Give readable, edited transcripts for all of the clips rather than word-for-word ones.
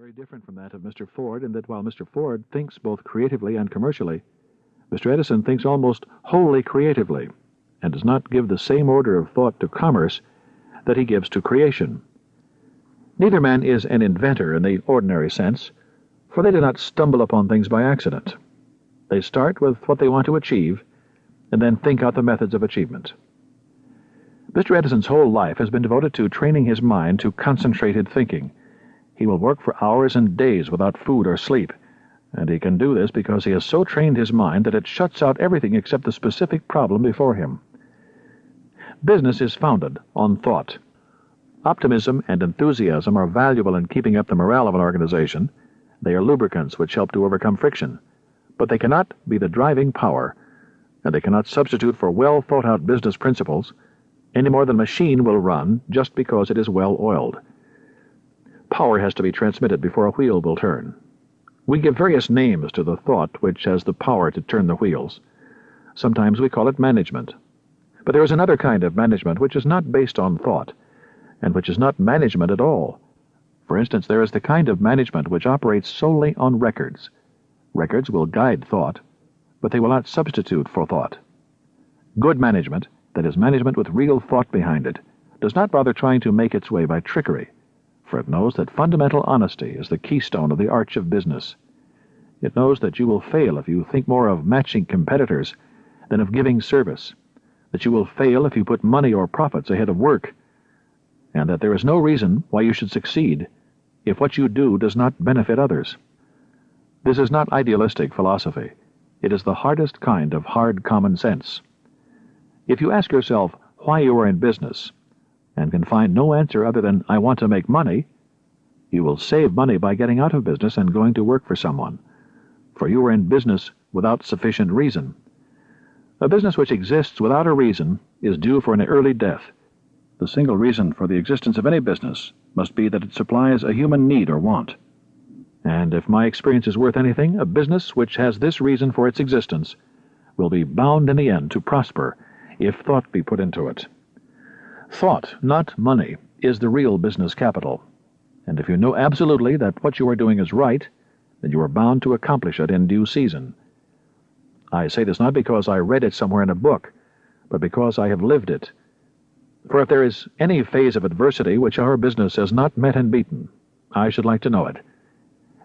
very different from that of Mr. Ford in that while Mr. Ford thinks both creatively and commercially, Mr. Edison thinks almost wholly creatively and does not give the same order of thought to commerce that he gives to creation. Neither man is an inventor in the ordinary sense, for they do not stumble upon things by accident. They start with what they want to achieve and then think out the methods of achievement. Mr. Edison's whole life has been devoted to training his mind to concentrated thinking. He will work for hours and days without food or sleep, and he can do this because he has so trained his mind that it shuts out everything except the specific problem before him. Business is founded on thought. Optimism and enthusiasm are valuable in keeping up the morale of an organization. They are lubricants which help to overcome friction, but they cannot be the driving power, and they cannot substitute for well-thought-out business principles any more than a machine will run just because it is well-oiled. Power has to be transmitted before a wheel will turn. We give various names to the thought which has the power to turn the wheels. Sometimes we call it management. But there is another kind of management which is not based on thought, and which is not management at all. For instance, there is the kind of management which operates solely on records. Records will guide thought, but they will not substitute for thought. Good management, that is, management with real thought behind it, does not bother trying to make its way by trickery, for it knows that fundamental honesty is the keystone of the arch of business. It knows that you will fail if you think more of matching competitors than of giving service, that you will fail if you put money or profits ahead of work, and that there is no reason why you should succeed if what you do does not benefit others. This is not idealistic philosophy. It is the hardest kind of hard common sense. If you ask yourself why you are in business, and can find no answer other than, "I want to make money," you will save money by getting out of business and going to work for someone, for you are in business without sufficient reason. A business which exists without a reason is due for an early death. The single reason for the existence of any business must be that it supplies a human need or want. And if my experience is worth anything, a business which has this reason for its existence will be bound in the end to prosper if thought be put into it. Thought, not money, is the real business capital, and if you know absolutely that what you are doing is right, then you are bound to accomplish it in due season. I say this not because I read it somewhere in a book, but because I have lived it. For if there is any phase of adversity which our business has not met and beaten, I should like to know it.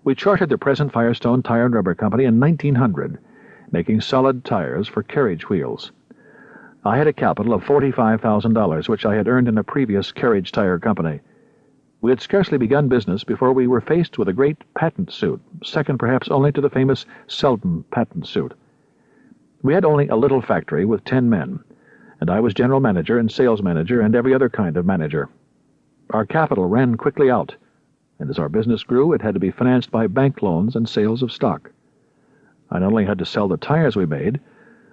We chartered the present Firestone Tire and Rubber Company in 1900, making solid tires for carriage wheels. I had a capital of $45,000, which I had earned in a previous carriage tire company. We had scarcely begun business before we were faced with a great patent suit, second perhaps only to the famous Selden patent suit. We had only a little factory with 10 men, and I was general manager and sales manager and every other kind of manager. Our capital ran quickly out, and as our business grew, it had to be financed by bank loans and sales of stock. I not only had to sell the tires we made,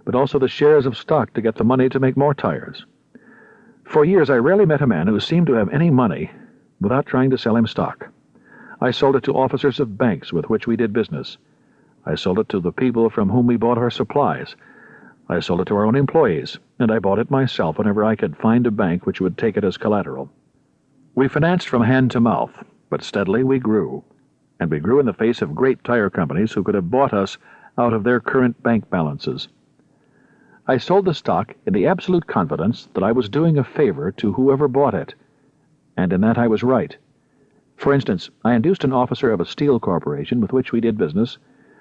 but also the shares of stock to get the money to make more tires. For years I rarely met a man who seemed to have any money without trying to sell him stock. I sold it to officers of banks with which we did business. I sold it to the people from whom we bought our supplies. I sold it to our own employees, and I bought it myself whenever I could find a bank which would take it as collateral. We financed from hand to mouth, but steadily we grew, and we grew in the face of great tire companies who could have bought us out of their current bank balances. I sold the stock in the absolute confidence that I was doing a favor to whoever bought it, and in that I was right. For instance, I induced an officer of a steel corporation with which we did business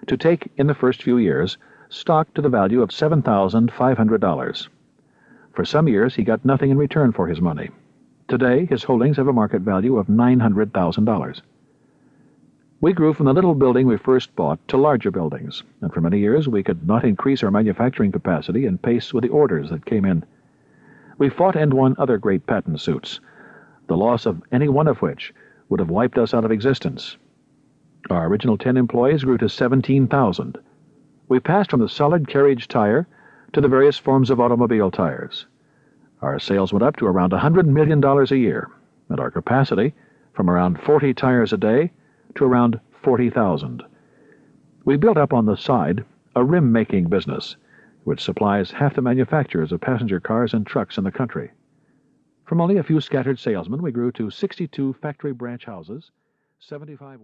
to take, in the first few years, stock to the value of $7,500. For some years he got nothing in return for his money. Today his holdings have a market value of $900,000. We grew from the little building we first bought to larger buildings, and for many years we could not increase our manufacturing capacity in pace with the orders that came in. We fought and won other great patent suits, the loss of any one of which would have wiped us out of existence. Our original 10 employees grew to 17,000. We passed from the solid carriage tire to the various forms of automobile tires. Our sales went up to around $100 million a year, and our capacity from around 40 tires a day to around 40,000. We built up on the side a rim-making business, which supplies half the manufacturers of passenger cars and trucks in the country. From only a few scattered salesmen, we grew to 62 factory branch houses, 75